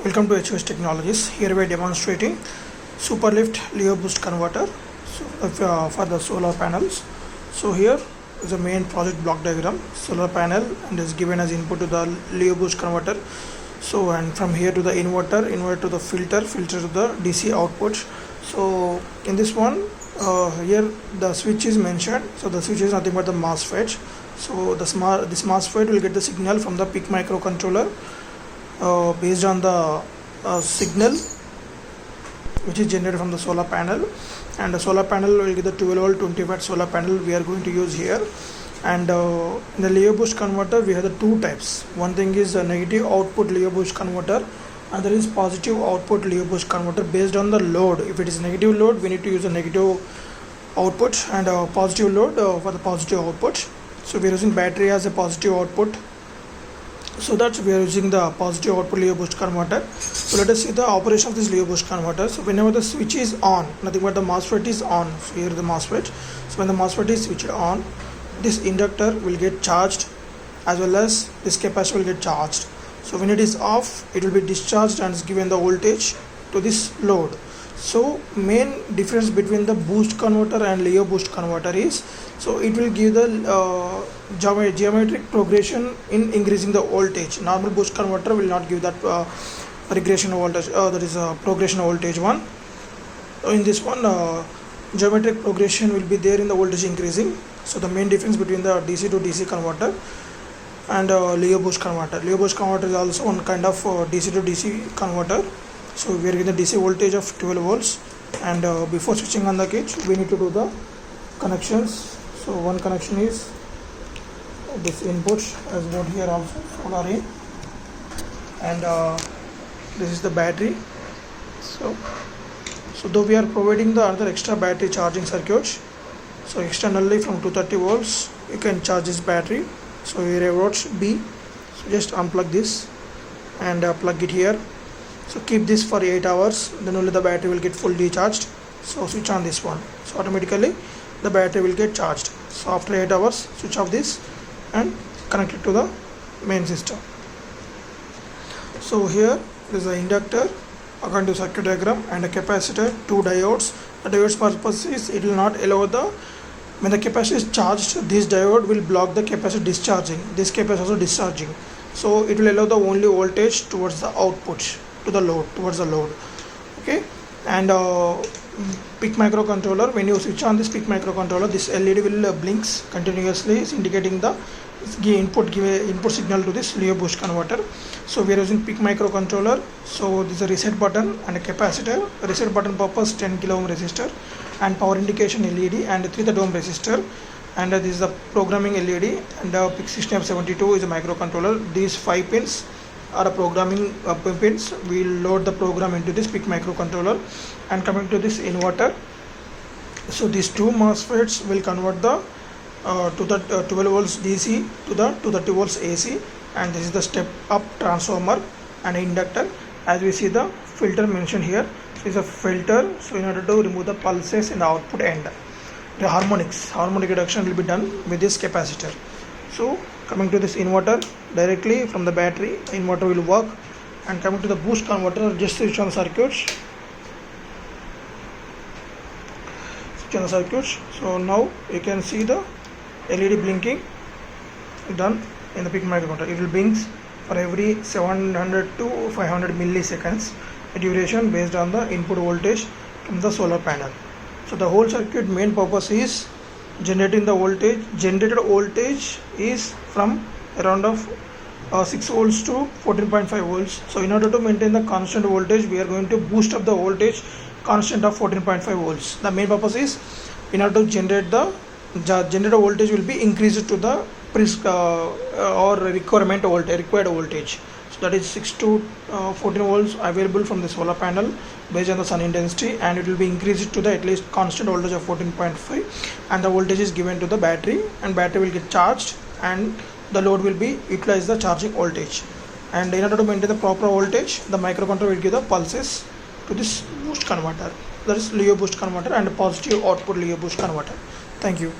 Welcome to HOS Technologies. Here we are demonstrating Superlift Leo Boost converter for the solar panels. So here is the main project block diagram, solar panel, and is given as input to the Leo Boost converter. So and from here to the inverter to the filter to the DC output. So in this one, here the switch is mentioned. So the switch is nothing but the MOSFET. So this MOSFET will get the signal from the PIC microcontroller based on the signal which is generated from the solar panel, and the solar panel will get the 12 volt 20 watt solar panel we are going to use here. And in the Leo Boost converter we have the two types. One thing is a negative output Leo Boost converter, other is positive output Leo Boost converter based on the load. If it is negative load, we need to use a negative output, and positive load for the positive output. So we are using battery as a positive output, so that we are using the positive output Leo Boost converter. So let us see the operation of this Leo Boost converter. So whenever the switch is on, nothing but the MOSFET is on. So here the MOSFET. So when the MOSFET is switched on, this inductor will get charged as well as this capacitor will get charged. So when it is off, it will be discharged and is given the voltage to this load. So main difference between the boost converter and Leo Boost converter is, so it will give the geometric progression in increasing the voltage. Normal boost converter will not give that regression voltage, that is progression voltage one. So in this one, geometric progression will be there in the voltage increasing. So the main difference between the DC to DC converter and Leo Boost converter. Leo Boost converter is also one kind of DC to DC converter. So we are getting the DC voltage of 12 volts, and before switching on the kit we need to do the connections. So one connection is this input as board here also, solar in, and this is the battery. So though we are providing the other extra battery charging circuits, so externally from 230 volts you can charge this battery. So here wrote B, so just unplug this and plug it here. So keep this for 8 hours, then only the battery will get fully charged. So switch on this one, so automatically the battery will get charged. So after 8 hours, switch off this and connect it to the main system. So here is the inductor according to circuit diagram, and a capacitor, two diodes. The diode's purpose is it will not allow when the capacitor is charged, this diode will block the capacitor discharging. This capacitor also discharging. So it will allow the only voltage towards the output, to the load, towards the load. Okay, and PIC microcontroller, when you switch on this PIC microcontroller, this LED will blinks continuously. It's indicating the input signal to this Leo Boost converter. So we are using PIC microcontroller. So this is a reset button and a capacitor. Reset button purpose 10 kilo ohm resistor, and power indication LED, and 3 ohm resistor, and this is the programming LED, and PIC 16F72 is a microcontroller. These 5 pins are a programming pins. We will load the program into this PIC microcontroller. And coming to this inverter, so these two MOSFETs will convert the to the 12 volts DC to the 230 volts AC, and this is the step up transformer and inductor. As we see the filter mentioned here, so is a filter. So in order to remove the pulses in the output end, the harmonic reduction will be done with this capacitor. So coming to this inverter, directly from the battery inverter will work. And coming to the boost converter, just switch on the circuits. So now you can see the LED blinking done in the PIC microcontroller. It will blink for every 700 to 500 milliseconds duration based on the input voltage from the solar panel. So the whole circuit main purpose is generating the voltage. Generated voltage is from around of 6 volts to 14.5 volts. So in order to maintain the constant voltage, we are going to boost up the voltage constant of 14.5 volts. The main purpose is, in order to generate the generated voltage will be increased to the required voltage. So that is 6 to 14 volts available from the solar panel based on the sun intensity, and it will be increased to the at least constant voltage of 14.5, and the voltage is given to the battery, and battery will get charged, and the load will be utilize the charging voltage. And in order to maintain the proper voltage, the microcontroller will give the pulses to this boost converter, that is Leo Boost converter, and a positive output Leo Boost converter. Thank you.